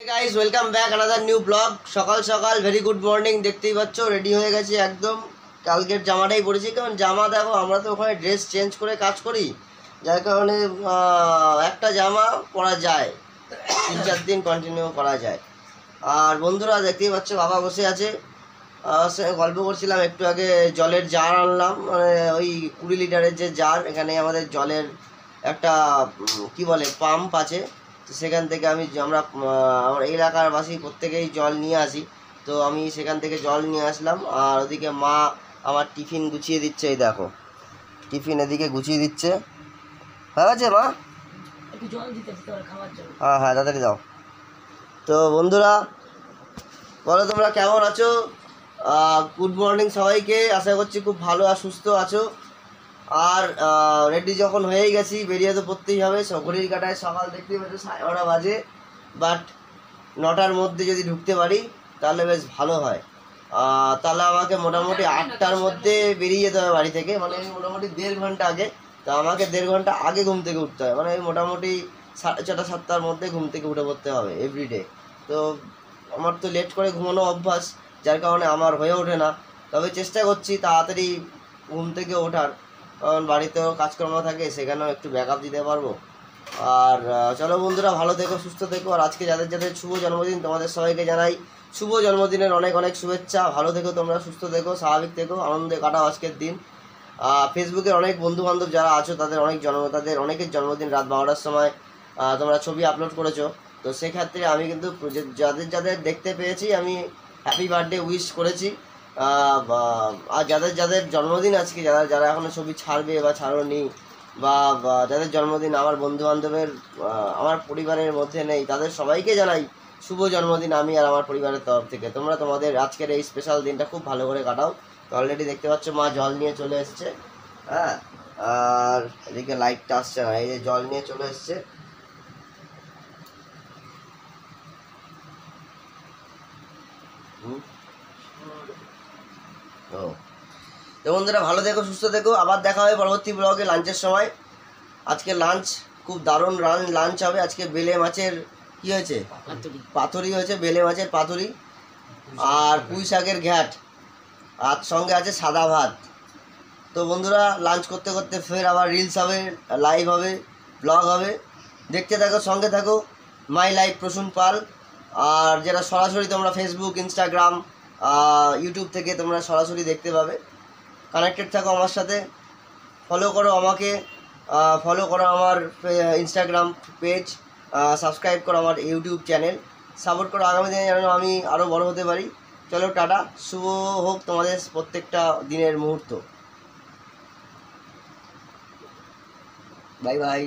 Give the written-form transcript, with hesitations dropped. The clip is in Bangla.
Guys welcome back another new blog. সকাল সকাল ভেরি গুড মর্নিং। দেখতেই পাচ্ছ রেডি হয়ে গেছি একদম। কালকের জামাটাই পরেছি, কারণ জামা দেখো আমরা তো ওখানে ড্রেস চেঞ্জ করে কাজ করি, যার কারণে একটা জামা পরা যায়, 3-4 দিন কন্টিনিউ করা যায়। আর বন্ধুরা দেখতেই পাচ্ছ বাবা বসে আছে, গল্প করছিলাম একটু আগে। জলের জার আনলাম, মানে ওই 20 লিটারের যে জার, এখানে আমাদের জলের একটা কি বলে পাম্প আছে, তো সেখান থেকে আমরা আমার এলাকার বাসী প্রত্যেকেই জল নিয়ে আসি। তো আমি সেখান থেকে জল নিয়ে আসলাম। আর ওদিকে মা আমার টিফিন গুছিয়ে দিচ্ছে, এই দেখো টিফিন এদিকে গুছিয়ে দিচ্ছে। হয়ে গেছে মা? হ্যাঁ হ্যাঁ তাড়াতাড়ি দাও। তো বন্ধুরা বলো তোমরা কেমন আছো? গুড মর্নিং সবাইকে, আশা করছি খুব ভালো আর সুস্থ আছো। আর রেডি যখন হয়েই গেছি, বেরিয়ে তো পড়তেই হবে। ঘড়ির কাটায় সকাল দেখতেই পাচ্ছ 9:30 বাজে, বাট 9টার মধ্যে যদি ঢুকতে পারি তাহলে বেশ ভালো হয়। তাহলে আমাকে মোটামুটি 8টার মধ্যে বেরিয়ে যেতে হবে বাড়ি থেকে, মানে মোটামুটি 1.5 ঘন্টা আগে। তো আমাকে 1.5 ঘন্টা আগে ঘুম থেকে উঠতে হয়, মানে মোটামুটি 6:30 7টার মধ্যে ঘুম থেকে উঠে পড়তে হবে এভরিডে। তো আমার তো লেট করে ঘুমানো অভ্যাস, যার কারণে আমার হয়ে ওঠে না। তবে চেষ্টা করছি তাড়াতাড়ি ঘুম থেকে ওঠার, কারণ বাড়িতেও কাজকর্ম থাকে, সেখানেও একটু ব্যাকআপ দিতে পারবো। আর চলো বন্ধুরা, ভালো থেকো সুস্থ থেকো। আর আজকে যাদের যাদের শুভ জন্মদিন, তোমাদের সবাইকে জানাই শুভ জন্মদিনের অনেক অনেক শুভেচ্ছা। ভালো থেকো তোমরা, সুস্থ থেকো, স্বাভাবিক থেকো, আনন্দে কাটাও আজকের দিন। ফেসবুকের অনেক বন্ধু বান্ধব যারা আছো তাদের অনেকের জন্মদিন রাত 12টার সময় তোমরা ছবি আপলোড করেছো। তো সেক্ষেত্রে আমি কিন্তু যাদের যাদের দেখতে পেয়েছি আমি হ্যাপি বার্থডে উইশ করেছি। আর যাদের যাদের জন্মদিন আজকে, যারা যারা এখনও ছবি ছাড়বে বা ছাড়োনি, বা যাদের জন্মদিন আমার বন্ধুবান্ধবের আমার পরিবারের মধ্যে নেই, তাদের সবাইকে জানাই শুভ জন্মদিন আমি আর আমার পরিবারের তরফ থেকে। তোমরা তোমাদের আজকের এই স্পেশাল দিনটা খুব ভালো করে কাটাও। তো অলরেডি দেখতে পাচ্ছ মা জল নিয়ে চলে এসছে। হ্যাঁ, আর এদিকে লাইটটা আসছে না, এই যে জল নিয়ে চলে এসছে। তো বন্ধুরা ভালো থেকো সুস্থ থেকো, আবার দেখা হবে পরবর্তী ব্লগে লাঞ্চের সময়। আজকে লাঞ্চ খুব দারুণ লাঞ্চ হবে। আজকে বেলে মাছের কি হয়েছে, পাতুরি হয়েছে, বেলে মাছের পাতুরি আর পুঁই শাকের ঘ্যাট, আর সঙ্গে আছে সাদা ভাত। তো বন্ধুরা লাঞ্চ করতে করতে ফের আবার রিলস হবে, লাইভ হবে, ব্লগ হবে, দেখতে থাকো, সঙ্গে থাকো। মাই লাইফ প্রসূন পাল। আর যেটা সরাসরি তোমরা ফেসবুক, ইনস্টাগ্রাম, ইউটিউব থেকে তোমরা সরাসরি দেখতে পাবে। কানেক্টেড থাকো আমার সাথে, ফলো করো আমাকে, ফলো করো আমার ইনস্টাগ্রাম পেজ, সাবস্ক্রাইব করো আমার ইউটিউব চ্যানেল, সাপোর্ট করো। আগামী দিনে যেন আমি আরও বড় হতে পারি। চলো টাটা, শুভ হোক তোমাদের প্রত্যেকটা দিনের মুহূর্ত। Bye bye.